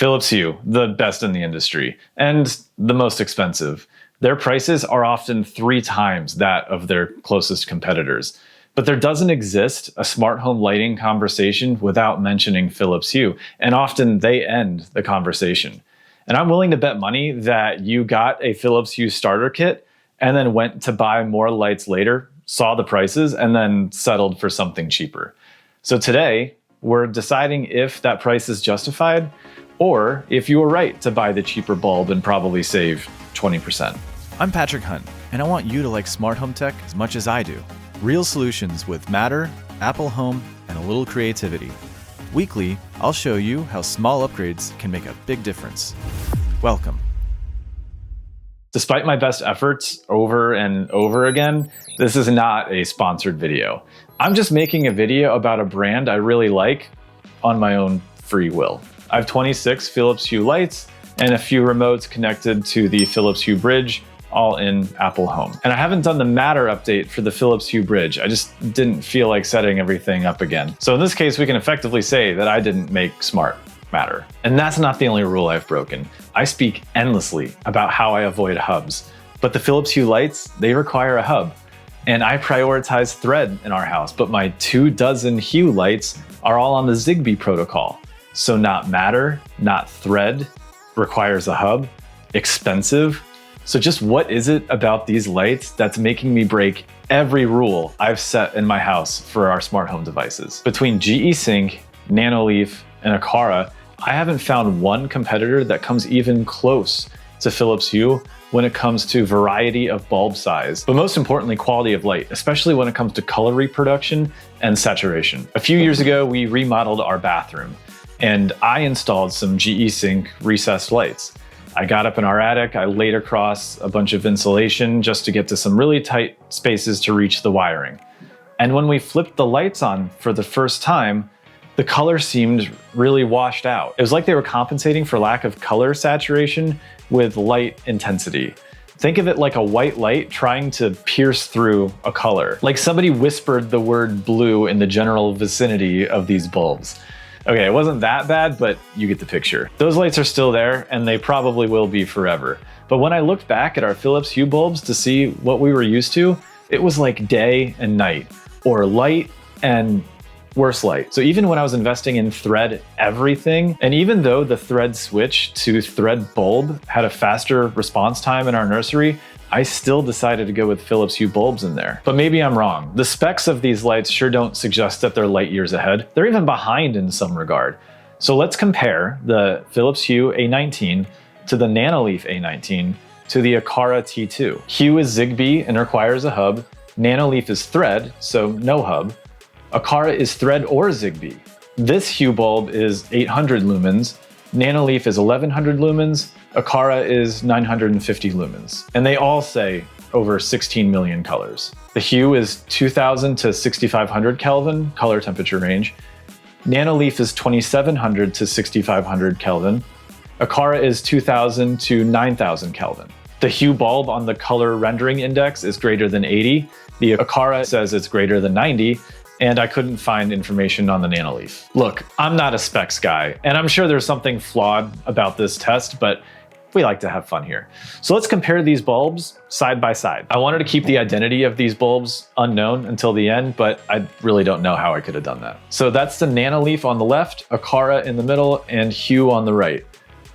Philips Hue, the best in the industry, and the most expensive. Their prices are often 3 times that of their closest competitors. But there doesn't exist a smart home lighting conversation without mentioning Philips Hue, and often they end the conversation. And I'm willing to bet money that you got a Philips Hue starter kit and then went to buy more lights later, saw the prices, and then settled for something cheaper. So today, we're deciding if that price is justified or if you were right to buy the cheaper bulb and probably save 20%. I'm Patrick Hunt, and I want you to like smart home tech as much as I do. Real solutions with Matter, Apple Home, and a little creativity. Weekly, I'll show you how small upgrades can make a big difference. Welcome. Despite my best efforts over and over again, this is not a sponsored video. I'm just making a video about a brand I really like on my own free will. I have 26 Philips Hue lights and a few remotes connected to the Philips Hue bridge, all in Apple Home. And I haven't done the Matter update for the Philips Hue bridge. I just didn't feel like setting everything up again. So in this case, we can effectively say that I didn't make smart Matter. And that's not the only rule I've broken. I speak endlessly about how I avoid hubs, but the Philips Hue lights, they require a hub. And I prioritize thread in our house, but my 24 Hue lights are all on the Zigbee protocol. So not Matter, not thread, requires a hub, expensive. So just what is it about these lights that's making me break every rule I've set in my house for our smart home devices? Between GE Sync, Nanoleaf, and Aqara, I haven't found one competitor that comes even close to Philips Hue when it comes to variety of bulb size, but most importantly, quality of light, especially when it comes to color reproduction and saturation. A few years ago, we remodeled our bathroom, and I installed some GE Sync recessed lights. I got up in our attic, I laid across a bunch of insulation just to get to some really tight spaces to reach the wiring. And when we flipped the lights on for the first time, the color seemed really washed out. It was like they were compensating for lack of color saturation with light intensity. Think of it like a white light trying to pierce through a color. Like somebody whispered the word blue in the general vicinity of these bulbs. Okay, it wasn't that bad, but you get the picture. Those lights are still there, and they probably will be forever. But when I looked back at our Philips Hue bulbs to see what we were used to, it was like day and night, or light and worse light. So even when I was investing in thread everything, and even though the thread switch to thread bulb had a faster response time in our nursery, I still decided to go with Philips Hue bulbs in there. But maybe I'm wrong. The specs of these lights sure don't suggest that they're light years ahead. They're even behind in some regard. So let's compare the Philips Hue A19 to the Nanoleaf A19 to the Aqara T2. Hue is Zigbee and requires a hub. Nanoleaf is thread, so no hub. Aqara is thread or Zigbee. This Hue bulb is 800 lumens. Nanoleaf is 1100 lumens. Aqara is 950 lumens. And they all say over 16 million colors. The Hue is 2000 to 6500 Kelvin color temperature range. Nanoleaf is 2700 to 6500 Kelvin. Aqara is 2000 to 9000 Kelvin. The Hue bulb on the color rendering index is greater than 80. The Aqara says it's greater than 90. And I couldn't find information on the Nanoleaf. Look, I'm not a specs guy, and I'm sure there's something flawed about this test, but we like to have fun here. So let's compare these bulbs side by side. I wanted to keep the identity of these bulbs unknown until the end, but I really don't know how I could have done that. So that's the Nanoleaf on the left, Aqara in the middle, and Hue on the right.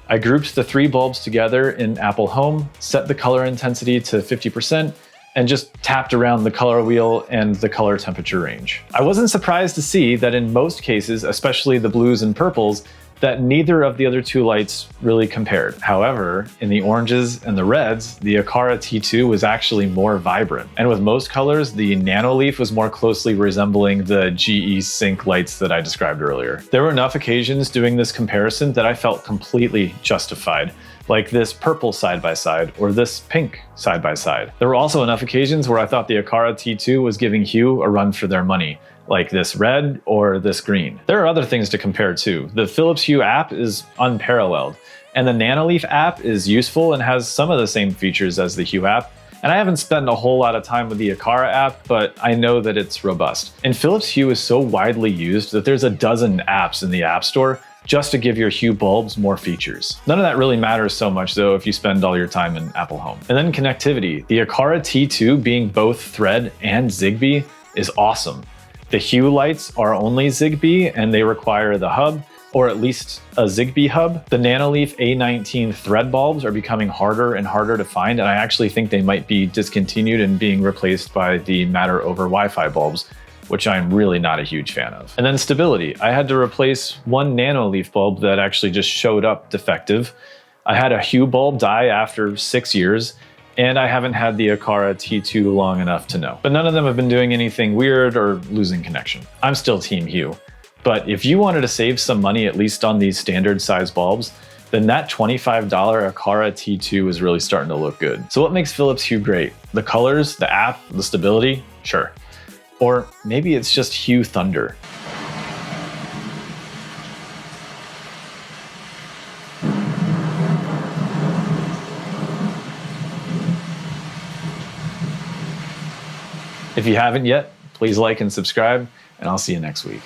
I grouped the 3 bulbs together in Apple Home, set the color intensity to 50%, and just tapped around the color wheel and the color temperature range. I wasn't surprised to see that in most cases, especially the blues and purples, that neither of the other 2 lights really compared. However, in the oranges and the reds, the Aqara T2 was actually more vibrant. And with most colors, the Nanoleaf was more closely resembling the GE Sync lights that I described earlier. There were enough occasions doing this comparison that I felt completely justified, like this purple side-by-side or this pink side-by-side. There were also enough occasions where I thought the Aqara T2 was giving Hue a run for their money, like this red or this green. There are other things to compare too. The Philips Hue app is unparalleled, and the Nanoleaf app is useful and has some of the same features as the Hue app. And I haven't spent a whole lot of time with the Aqara app, but I know that it's robust. And Philips Hue is so widely used that there's a dozen apps in the App Store just to give your Hue bulbs more features. None of that really matters so much though if you spend all your time in Apple Home. And then connectivity. The Aqara T2 being both Thread and Zigbee is awesome. The Hue lights are only Zigbee and they require the hub, or at least a Zigbee hub. The Nanoleaf A19 Thread bulbs are becoming harder and harder to find, and I actually think they might be discontinued and being replaced by the Matter over Wi-Fi bulbs, which I'm really not a huge fan of. And then stability. I had to replace one Nanoleaf bulb that actually just showed up defective. I had a Hue bulb die after 6 years, and I haven't had the Aqara T2 long enough to know. But none of them have been doing anything weird or losing connection. I'm still Team Hue. But if you wanted to save some money, at least on these standard size bulbs, then that $25 Aqara T2 is really starting to look good. So what makes Philips Hue great? The colors, the app, the stability? Sure. Or maybe it's just Hue Thunder. If you haven't yet, please like and subscribe, and I'll see you next week.